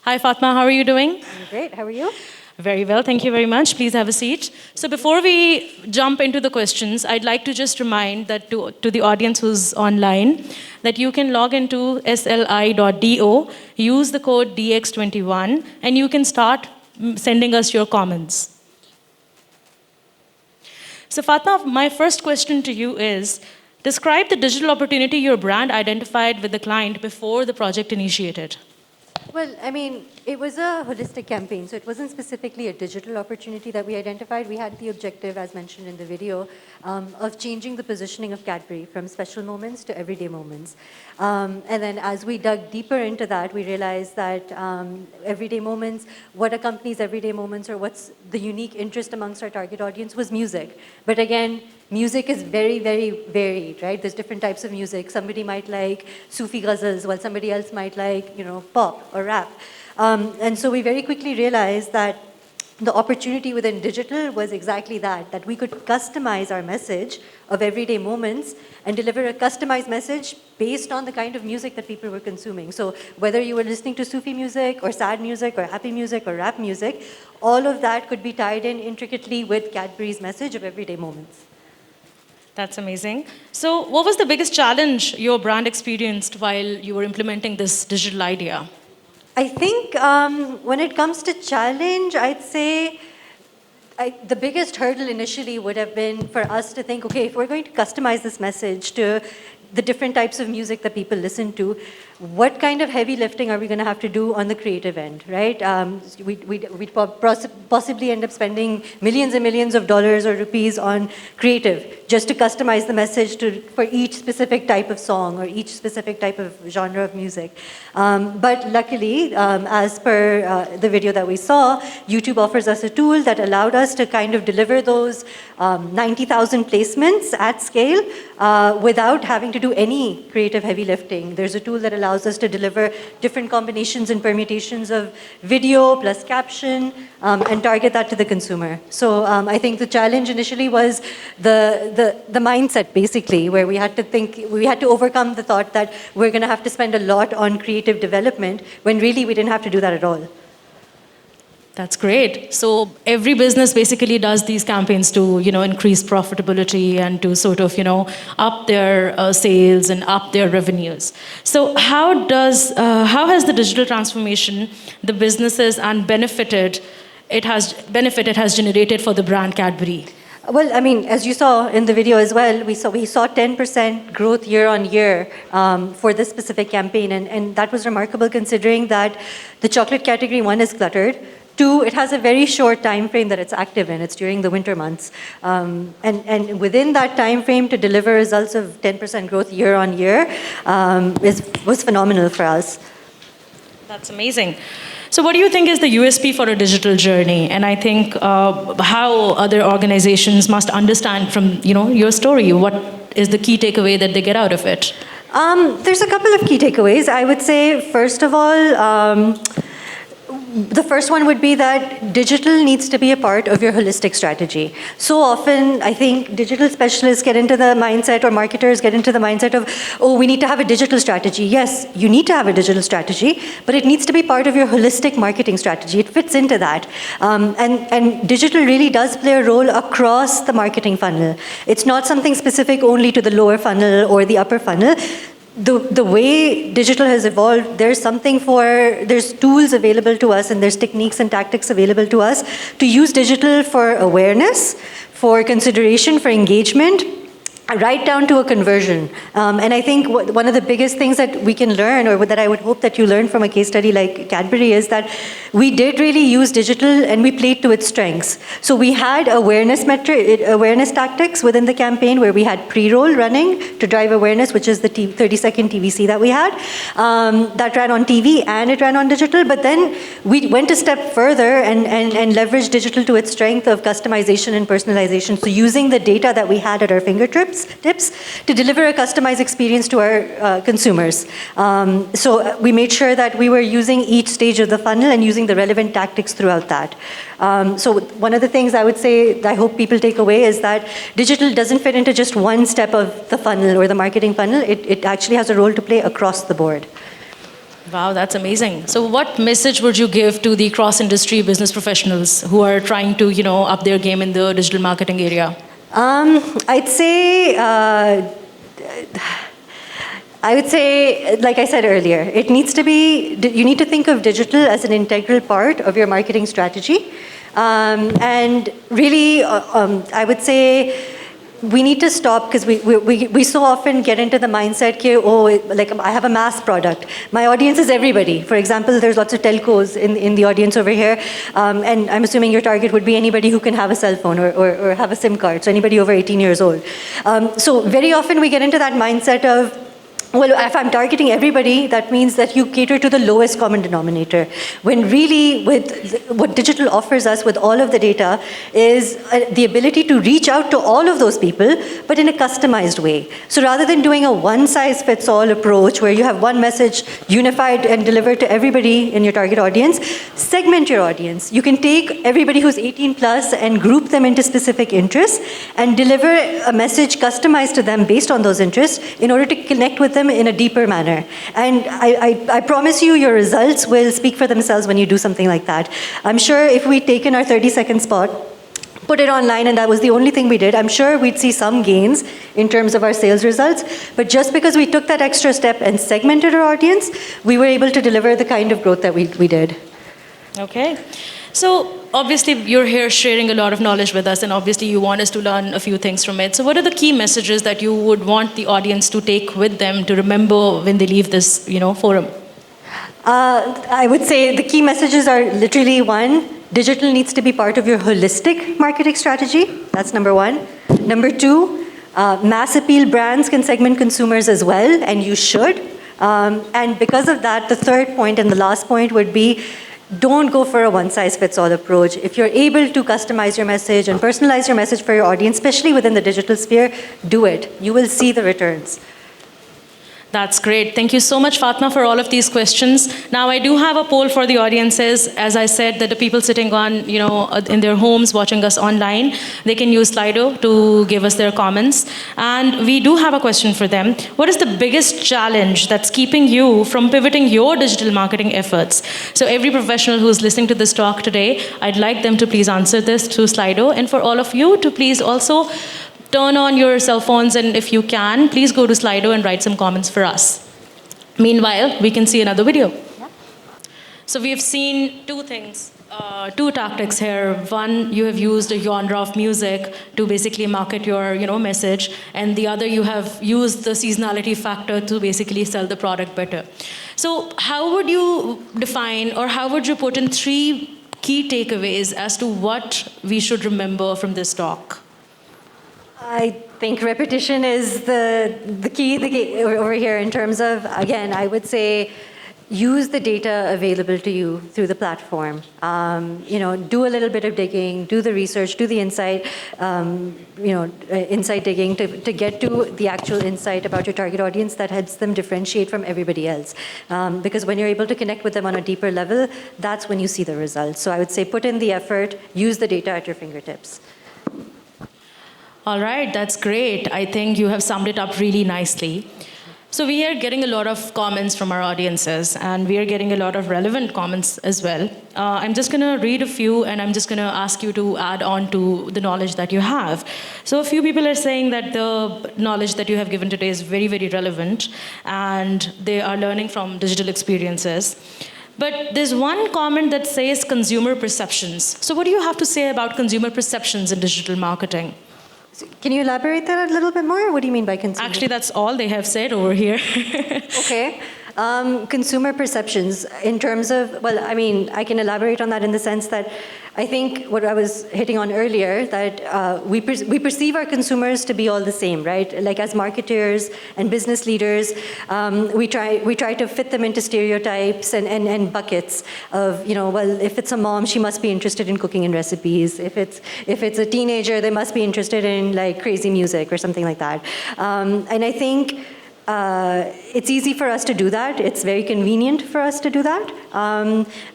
Hi, Fatma. How are you doing? I'm great. How are you? Very well. Thank you very much. Please have a seat. So before we jump into the questions, I'd like to just remind that to the audience who's online that you can log into sli.do, use the code DX21, and you can start sending us your comments. So Fatma, my first question to you is, describe the digital opportunity your brand identified with the client before the project initiated. Well, I mean, it was a holistic campaign, so it wasn't specifically a digital opportunity that we identified. We had the objective, as mentioned in the video, of changing the positioning of Cadbury from special moments to everyday moments. And then as we dug deeper into that, we realized that everyday moments, what a company's everyday moments or what's the unique interest amongst our target audience was music. But again, music is very, very varied, right? There's different types of music. Somebody might like Sufi ghazals, while somebody else might like, pop or rap. And so we very quickly realized that the opportunity within digital was exactly that we could customize our message of everyday moments and deliver a customized message based on the kind of music that people were consuming. So whether you were listening to Sufi music or sad music or happy music or rap music, all of that could be tied in intricately with Cadbury's message of everyday moments. That's amazing. So what was the biggest challenge your brand experienced while you were implementing this digital idea? I think when it comes to challenge, I'd say the biggest hurdle initially would have been for us to think, okay, if we're going to customize this message to the different types of music that people listen to, what kind of heavy lifting are we going to have to do on the creative end, right? We'd possibly end up spending millions and millions of dollars or rupees on creative just to customize the message for each specific type of song or each specific type of genre of music. But luckily, as per the video that we saw, YouTube offers us a tool that allowed us to kind of deliver those 90,000 placements at scale without having to do any creative heavy lifting. There's a tool that allows us to deliver different combinations and permutations of video plus caption and target that to the consumer. So I think the challenge initially was the mindset, basically, where we had to overcome the thought that we're going to have to spend a lot on creative development when really we didn't have to do that at all. That's great. So every business basically does these campaigns to, increase profitability and to sort of, up their sales and up their revenues. So how has the digital transformation, the businesses and benefit it has generated for the brand Cadbury? Well, I mean, as you saw in the video as well, we saw 10% growth year on year for this specific campaign, and that was remarkable considering that the chocolate category, one, is cluttered. Two, it has a very short time frame that it's active in. It's during the winter months. And within that time frame to deliver results of 10% growth year on year was phenomenal for us. That's amazing. So what do you think is the USP for a digital journey? And I think how other organizations must understand from your story, what is the key takeaway that they get out of it? There's a couple of key takeaways. I would say, first of all, the first one would be that digital needs to be a part of your holistic strategy. So often, I think digital specialists get into the mindset, or marketers get into the mindset of, oh, we need to have a digital strategy. Yes, you need to have a digital strategy, but it needs to be part of your holistic marketing strategy. It fits into that. And digital really does play a role across the marketing funnel. It's not something specific only to the lower funnel or the upper funnel. The way digital has evolved, there's tools available to us and there's techniques and tactics available to us to use digital for awareness, for consideration, for engagement, right down to a conversion. And I think one of the biggest things that we can learn, or that I would hope that you learn from a case study like Cadbury, is that we did really use digital and we played to its strengths. So we had awareness tactics within the campaign where we had pre-roll running to drive awareness, which is the 30-second TVC that we had. That ran on TV and it ran on digital, but then we went a step further and leveraged digital to its strength of customization and personalization. So using the data that we had at our fingertips to deliver a customized experience to our consumers. So we made sure that we were using each stage of the funnel and using the relevant tactics throughout that. So one of the things I would say that I hope people take away is that digital doesn't fit into just one step of the funnel or the marketing funnel. It actually has a role to play across the board. Wow, that's amazing. So what message would you give to the cross-industry business professionals who are trying to, up their game in the digital marketing area? I'd say, like I said earlier, it needs to be, you need to think of digital as an integral part of your marketing strategy. And really, I would say, we need to stop because we so often get into the mindset like I have a mass product. My audience is everybody. For example, there's lots of telcos in the audience over here. And I'm assuming your target would be anybody who can have a cell phone or have a SIM card. So anybody over 18 years old. So very often we get into that mindset of, well, if I'm targeting everybody, that means that you cater to the lowest common denominator. When really, what digital offers us with all of the data is the ability to reach out to all of those people, but in a customized way. So rather than doing a one-size-fits-all approach where you have one message unified and delivered to everybody in your target audience, segment your audience. You can take everybody who's 18 plus and group them into specific interests and deliver a message customized to them based on those interests in order to connect with them in a deeper manner. And I promise you, your results will speak for themselves when you do something like that. I'm sure if we'd taken our 30-second spot, put it online, and that was the only thing we did, I'm sure we'd see some gains in terms of our sales results. But just because we took that extra step and segmented our audience, we were able to deliver the kind of growth that we did. Okay. So obviously you're here sharing a lot of knowledge with us, and obviously you want us to learn a few things from it. So what are the key messages that you would want the audience to take with them to remember when they leave this, forum? I would say the key messages are literally one, digital needs to be part of your holistic marketing strategy. That's number one. Number two, mass appeal brands can segment consumers as well, and you should. And because of that, the third point and the last point would be, don't go for a one-size-fits-all approach. If you're able to customize your message and personalize your message for your audience, especially within the digital sphere, do it. You will see the returns. That's great. Thank you so much, Fatima, for all of these questions. Now, I do have a poll for the audiences. As I said, that the people sitting on, in their homes watching us online, they can use Slido to give us their comments. And we do have a question for them. What is the biggest challenge that's keeping you from pivoting your digital marketing efforts? So every professional who's listening to this talk today, I'd like them to please answer this through Slido. And for all of you to please also turn on your cell phones, and if you can, please go to Slido and write some comments for us. Meanwhile, we can see another video. Yeah. So we have seen two things, two tactics here. One, you have used a genre of music to basically market your message, and the other, you have used the seasonality factor to basically sell the product better. So how would you define, or how would you put in three key takeaways as to what we should remember from this talk? I think repetition is the key over here in terms of, again, I would say, use the data available to you through the platform. Do a little bit of digging, do the research, do the insight, insight digging to get to the actual insight about your target audience that helps them differentiate from everybody else. Because when you're able to connect with them on a deeper level, that's when you see the results. So I would say put in the effort, use the data at your fingertips. All right, that's great. I think you have summed it up really nicely. So we are getting a lot of comments from our audiences, and we are getting a lot of relevant comments as well. I'm just going to read a few, and I'm just going to ask you to add on to the knowledge that you have. So a few people are saying that the knowledge that you have given today is very, very relevant, and they are learning from digital experiences. But there's one comment that says consumer perceptions. So what do you have to say about consumer perceptions in digital marketing? Can you elaborate that a little bit more? What do you mean by consumer? Actually, that's all they have said over here. Okay. Consumer perceptions in terms of, well, I mean, I can elaborate on that in the sense that I think what I was hitting on earlier, that we perceive our consumers to be all the same, right? Like as marketers and business leaders, we try to fit them into stereotypes and buckets of, well, if it's a mom, she must be interested in cooking and recipes. If it's a teenager, they must be interested in like crazy music or something like that. And I think it's easy for us to do that. It's very convenient for us to do that.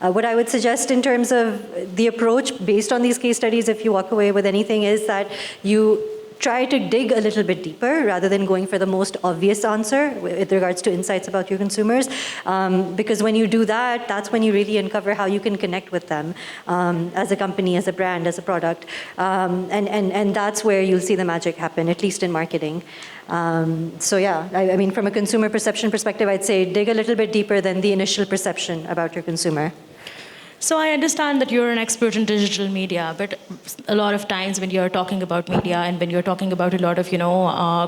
What I would suggest in terms of the approach based on these case studies, if you walk away with anything, is that you try to dig a little bit deeper rather than going for the most obvious answer with regards to insights about your consumers. Because when you do that, that's when you really uncover how you can connect with them as a company, as a brand, as a product. And that's where you'll see the magic happen, at least in marketing. So yeah, I mean, from a consumer perception perspective, I'd say dig a little bit deeper than the initial perception about your consumer. So I understand that you're an expert in digital media, but a lot of times when you're talking about media and when you're talking about a lot of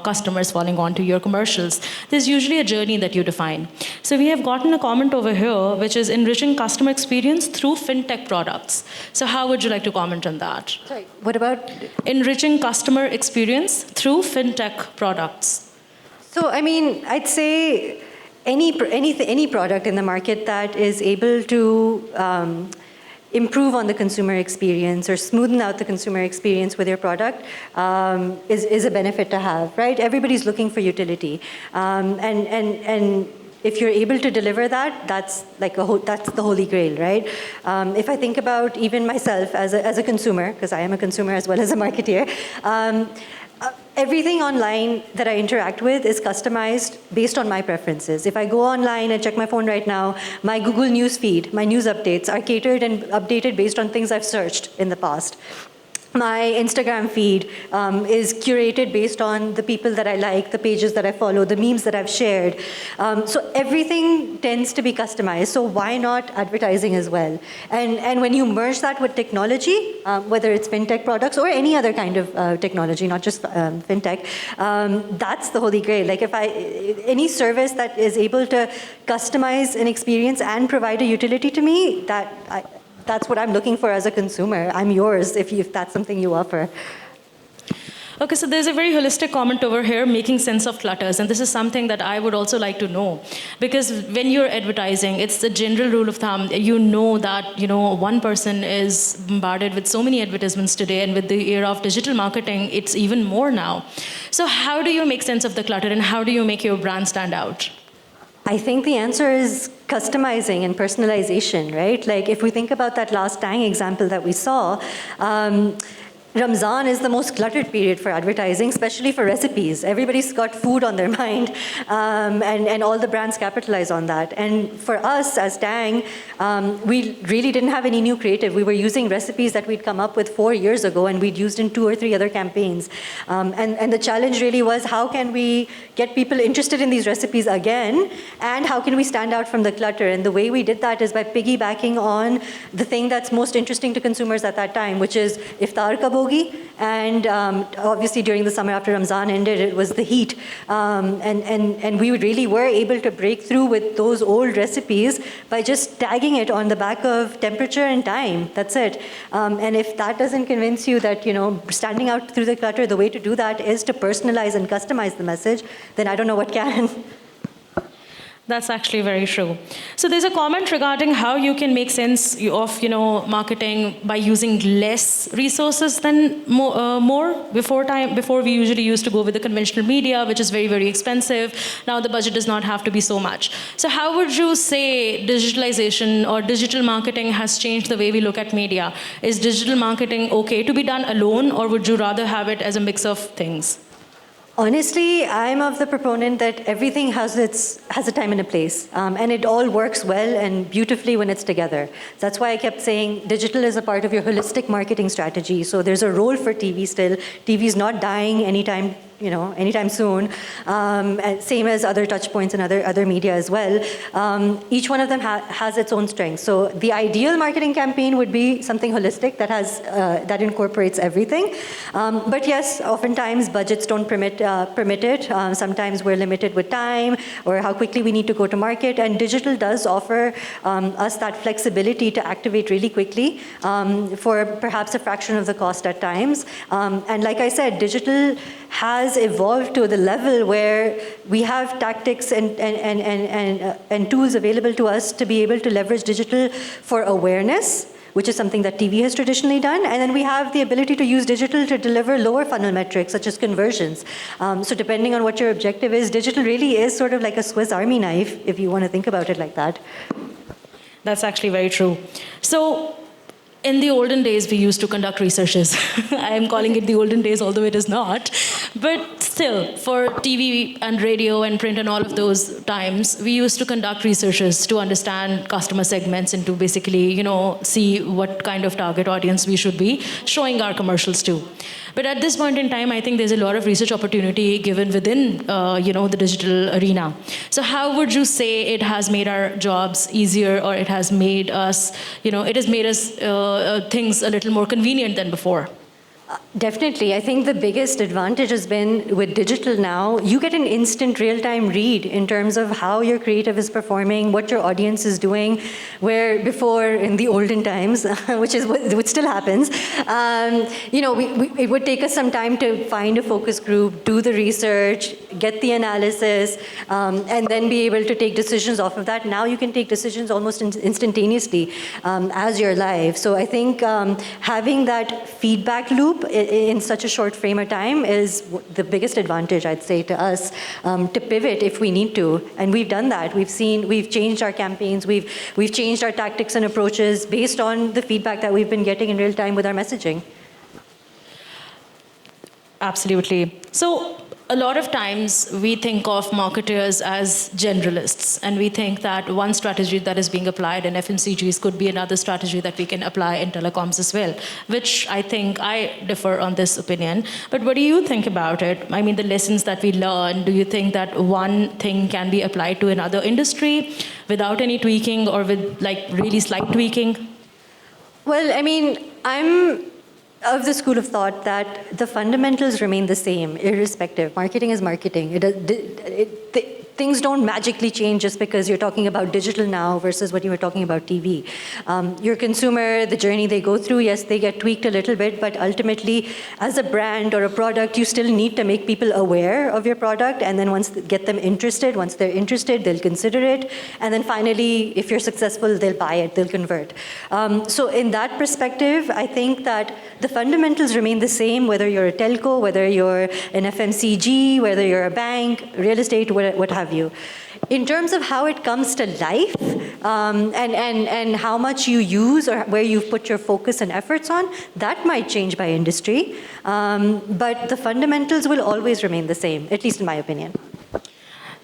customers falling onto your commercials, there's usually a journey that you define. So we have gotten a comment over here, which is enriching customer experience through fintech products. So how would you like to comment on that? Sorry, what about enriching customer experience through fintech products? So I mean, I'd say any product in the market that is able to improve on the consumer experience or smoothen out the consumer experience with your product is a benefit to have, right? Everybody's looking for utility, and if you're able to deliver that, that's like that's the holy grail, right? If I think about even myself as a consumer, because I am a consumer as well as a marketeer. Everything online that I interact with is customized based on my preferences. If I go online and check my phone right now, my Google News feed, my news updates are catered and updated based on things I've searched in the past. My Instagram feed is curated based on the people that I like, the pages that I follow, the memes that I've shared. So everything tends to be customized. So why not advertising as well? And when you merge that with technology, whether it's fintech products or any other kind of technology, not just fintech, that's the holy grail. Like any service that is able to customize an experience and provide a utility to me, that's what I'm looking for as a consumer. I'm yours if that's something you offer. Okay, so there's a very holistic comment over here, making sense of clutters, and this is something that I would also like to know. Because when you're advertising, it's the general rule of thumb, you know that, one person is bombarded with so many advertisements today, and with the era of digital marketing, it's even more now. So how do you make sense of the clutter, and how do you make your brand stand out? I think the answer is customizing and personalization, right? Like if we think about that last Tang example that we saw, Ramzan is the most cluttered period for advertising, especially for recipes. Everybody's got food on their mind, and all the brands capitalize on that. And for us as Tang, we really didn't have any new creative. We were using recipes that we'd come up with 4 years ago, and we'd used in 2 or 3 other campaigns. And the challenge really was, how can we get people interested in these recipes again, and how can we stand out from the clutter? And the way we did that is by piggybacking on the thing that's most interesting to consumers at that time, which is iftar ka bhogi. And obviously during the summer after Ramzan ended, it was the heat. And we really were able to break through with those old recipes by just tagging it on the back of temperature and time. That's it. And if that doesn't convince you that, standing out through the clutter, the way to do that is to personalize and customize the message, then I don't know what can. That's actually very true. So there's a comment regarding how you can make sense of marketing by using less resources than more. Before we usually used to go with the conventional media, which is very, very expensive. Now the budget does not have to be so much. So how would you say digitalization or digital marketing has changed the way we look at media? Is digital marketing okay to be done alone, or would you rather have it as a mix of things? Honestly, I'm of the proponent that everything has a time and a place, and it all works well and beautifully when it's together. That's why I kept saying digital is a part of your holistic marketing strategy. So there's a role for TV still. TV is not dying anytime soon. Same as other touch points and other media as well. Each one of them has its own strengths. So the ideal marketing campaign would be something holistic that incorporates everything. But yes, oftentimes budgets don't permit it. Sometimes we're limited with time or how quickly we need to go to market. And digital does offer us that flexibility to activate really quickly for perhaps a fraction of the cost at times. And like I said, digital has evolved to the level where we have tactics and tools available to us to be able to leverage digital for awareness, which is something that TV has traditionally done. And then we have the ability to use digital to deliver lower funnel metrics, such as conversions. So depending on what your objective is, digital really is sort of like a Swiss Army knife, if you want to think about it like that. That's actually very true. So in the olden days, we used to conduct researches. I am calling it the olden days, although it is not. But still, for TV and radio and print and all of those times, we used to conduct researches to understand customer segments and to basically, see what kind of target audience we should be showing our commercials to. But at this point in time, I think there's a lot of research opportunity given within, the digital arena. So how would you say it has made our jobs easier, or it has made us, it has made us things a little more convenient than before? Definitely. I think the biggest advantage has been with digital now, you get an instant real-time read in terms of how your creative is performing, what your audience is doing, where before in the olden times, which still happens, it would take us some time to find a focus group, do the research, get the analysis, and then be able to take decisions off of that. Now you can take decisions almost instantaneously as you're live. So I think having that feedback loop in such a short frame of time is the biggest advantage, I'd say, to us to pivot if we need to. And we've done that. We've changed our campaigns, we've changed our tactics and approaches based on the feedback that we've been getting in real time with our messaging. Absolutely. So a lot of times we think of marketers as generalists, and we think that one strategy that is being applied in FMCGs could be another strategy that we can apply in telecoms as well, which I think I differ on this opinion. But what do you think about it? I mean, the lessons that we learn, do you think that one thing can be applied to another industry without any tweaking, or with really slight tweaking? Well, I mean, I'm of the school of thought that the fundamentals remain the same, irrespective. Marketing is marketing. Things don't magically change just because you're talking about digital now versus what you were talking about TV. Your consumer, the journey they go through, yes, they get tweaked a little bit, but ultimately, as a brand or a product, you still need to make people aware of your product, and then get them interested. Once they're interested, they'll consider it, and then finally, if you're successful, they'll buy it, they'll convert. So in that perspective, I think that the fundamentals remain the same, whether you're a telco, whether you're an FMCG, whether you're a bank, real estate, what have you. In terms of how it comes to life, and how much you use or where you've put your focus and efforts on, that might change by industry. But the fundamentals will always remain the same, at least in my opinion.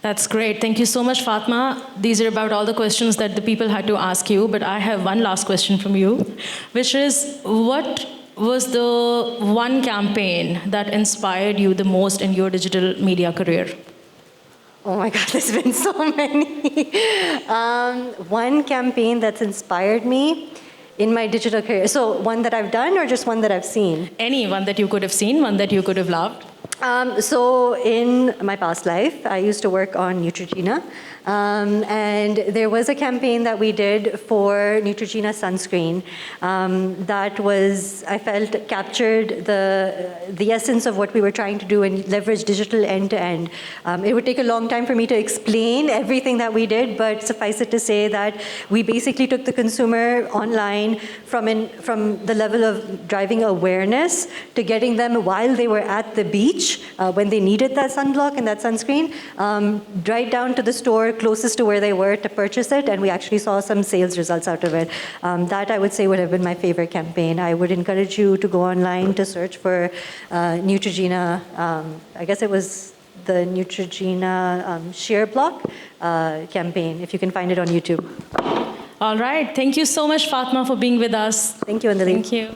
That's great. Thank you so much, Fatma. These are about all the questions that the people had to ask you, but I have one last question from you, which is, what was the one campaign that inspired you the most in your digital media career? Oh my God, there's been so many. One campaign that's inspired me in my digital career. So one that I've done, or just one that I've seen? Any one that you could have seen, one that you could have loved. So in my past life, I used to work on Neutrogena. And there was a campaign that we did for Neutrogena sunscreen that was, I felt, captured the essence of what we were trying to do and leverage digital end to end. It would take a long time for me to explain everything that we did, but suffice it to say that we basically took the consumer online from the level of driving awareness to getting them while they were at the beach when they needed that sunblock and that sunscreen, right down to the store closest to where they were to purchase it, and we actually saw some sales results out of it. That, I would say, would have been my favorite campaign. I would encourage you to go online to search for Neutrogena. I guess it was the Neutrogena shear block campaign, if you can find it on YouTube. All right. Thank you so much, Fatma, for being with us. Thank you, Andali. Thank you.